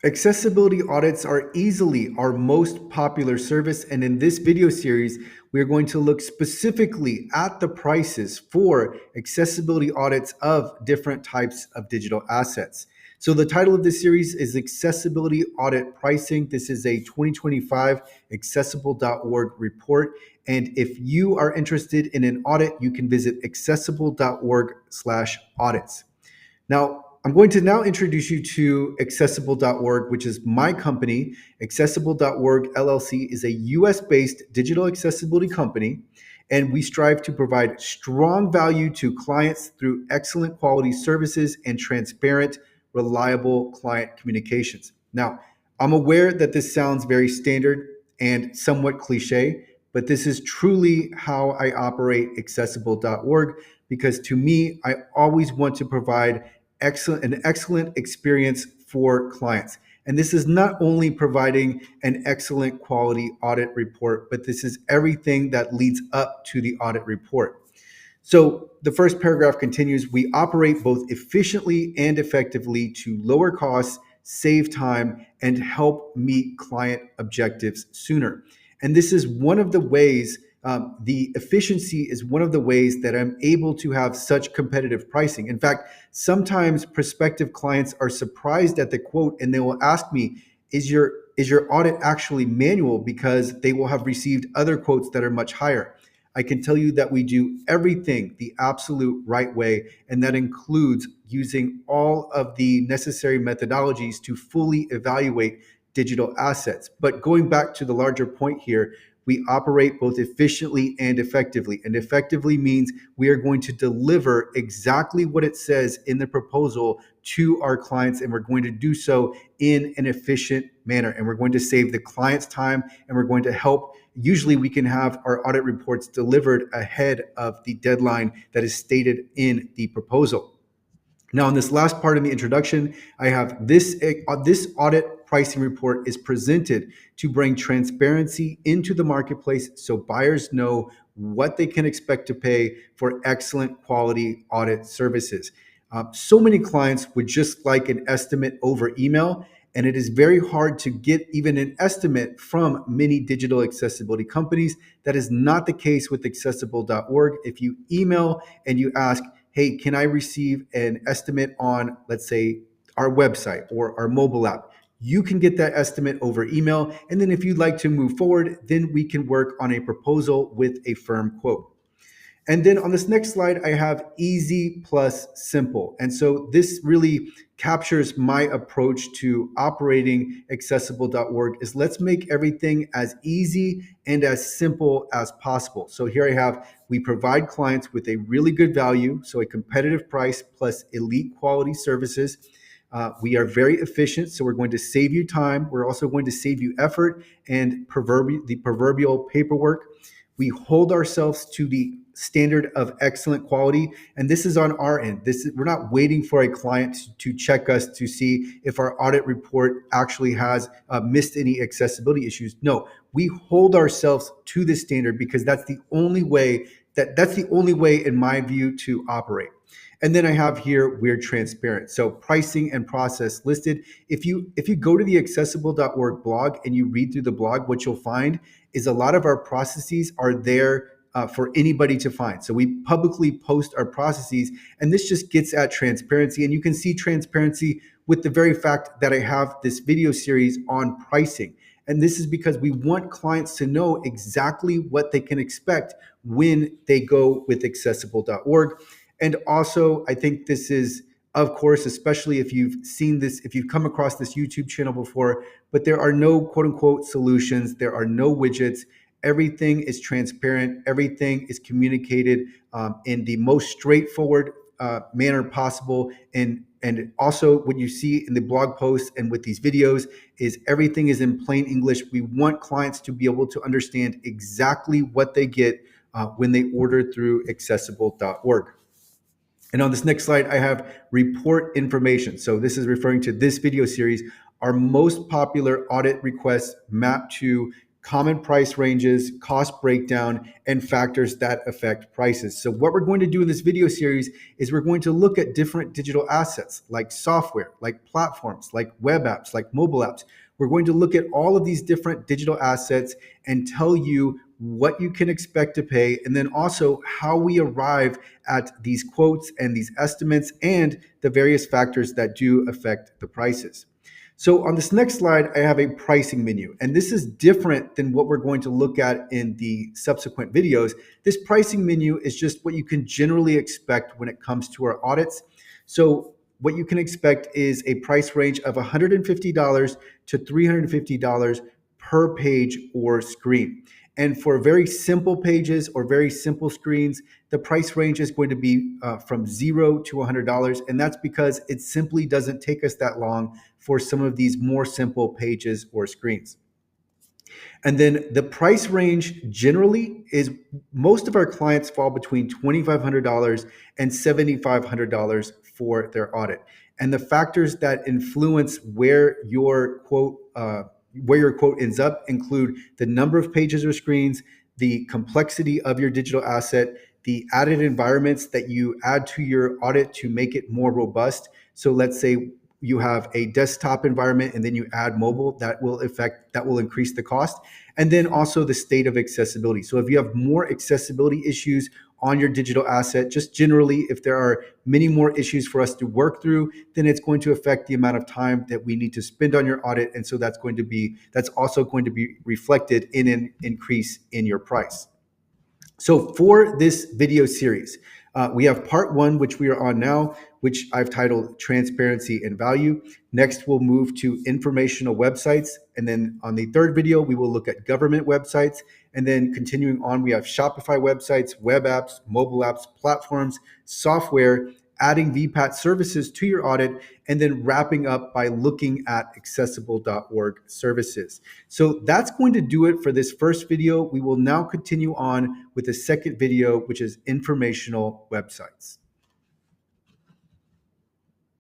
Accessibility audits are easily our most popular service, and in this video series, we are going to look specifically at the prices for accessibility audits of different types of digital assets. So the title of this series is Accessibility Audit Pricing. This is a 2025 accessible.org report, and if you are interested in an audit, you can visit accessible.org/audits. Now, I'm going to now introduce you to Accessible.org, which is my company. Accessible.org LLC is a US-based digital accessibility company, and we strive to provide strong value to clients through excellent quality services and transparent, reliable client communications. Now, I'm aware that this sounds very standard and somewhat cliche, but this is truly how I operate Accessible.org, because to me, I always want to provide an excellent experience for clients. And this is not only providing an excellent quality audit report, but this is everything that leads up to the audit report. So the first paragraph continues, we operate both efficiently and effectively to lower costs, save time, and help meet client objectives sooner. And this is one of the ways, the efficiency is one of the ways that I'm able to have such competitive pricing. In fact, sometimes prospective clients are surprised at the quote and they will ask me, is your audit actually manual? Because they will have received other quotes that are much higher. I can tell you that we do everything the absolute right way, and that includes using all of the necessary methodologies to fully evaluate digital assets. But going back to the larger point here, we operate both efficiently and effectively. And effectively means we are going to deliver exactly what it says in the proposal to our clients, and we're going to do so in an efficient manner. And we're going to save the client's time, and we're going to help. Usually we can have our audit reports delivered ahead of the deadline that is stated in the proposal. Now, in this last part of the introduction, I have this audit pricing report is presented to bring transparency into the marketplace so buyers know what they can expect to pay for excellent quality audit services. So many clients would just like an estimate over email, and it is very hard to get even an estimate from many digital accessibility companies. That is not the case with accessible.org. If you email and you ask, hey, can I receive an estimate on, let's say, our website or our mobile app? You can get that estimate over email. And then if you'd like to move forward, then we can work on a proposal with a firm quote. And then on this next slide, I have easy plus simple. And so this really captures my approach to operating accessible.org is let's make everything as easy and as simple as possible. So here I have, we provide clients with a really good value, so a competitive price plus elite quality services. We are very efficient, so we're going to save you time. We're also going to save you effort and the proverbial paperwork. We hold ourselves to the standard of excellent quality, and this is on our end. We're not waiting for a client to check us to see if our audit report actually has missed any accessibility issues. No, we hold ourselves to this standard because that's the only way in my view to operate. And then I have here, we're transparent. So pricing and process listed. If you go to the accessible.org blog and you read through the blog, what you'll find is a lot of our processes are there for anybody to find. So we publicly post our processes, and this just gets at transparency. And you can see transparency with the very fact that I have this video series on pricing. And this is because we want clients to know exactly what they can expect when they go with accessible.org. And also, I think this is, of course, especially if you've seen this, if you've come across this YouTube channel before, but there are no quote unquote solutions. There are no widgets. Everything is transparent. Everything is communicated in the most straightforward manner possible. And also what you see in the blog posts and with these videos is everything is in plain English. We want clients to be able to understand exactly what they get when they order through accessible.org. And on this next slide, I have report information. So this is referring to this video series. Our most popular audit requests map to common price ranges, cost breakdown, and factors that affect prices. So what we're going to do in this video series is we're going to look at different digital assets like software, like platforms, like web apps, like mobile apps. We're going to look at all of these different digital assets and tell you what you can expect to pay, and then also how we arrive at these quotes and these estimates and the various factors that do affect the prices. So on this next slide, I have a pricing menu, and this is different than what we're going to look at in the subsequent videos. This pricing menu is just what you can generally expect when it comes to our audits. So what you can expect is a price range of $150 to $350 per page or screen. And for very simple pages or very simple screens, the price range is going to be from $0 to $100. And that's because it simply doesn't take us that long for some of these more simple pages or screens. And then the price range generally is, most of our clients fall between $2,500 and $7,500 for their audit. And the factors that influence where your quote ends up include the number of pages or screens, the complexity of your digital asset, the added environments that you add to your audit to make it more robust. So let's say you have a desktop environment and then you add mobile, that will increase the cost. And then also the state of accessibility. So if you have more accessibility issues on your digital asset, just generally, if there are many more issues for us to work through, then it's going to affect the amount of time that we need to spend on your audit. And so that's also going to be reflected in an increase in your price. So for this video series, we have part one, which we are on now, which I've titled Transparency and Value. Next, we'll move to informational websites. And then on the third video, we will look at government websites. And then continuing on, we have Shopify websites, web apps, mobile apps, platforms, software, adding VPAT services to your audit, and then wrapping up by looking at accessible.org services. So that's going to do it for this first video. We will now continue on with the second video, which is informational websites.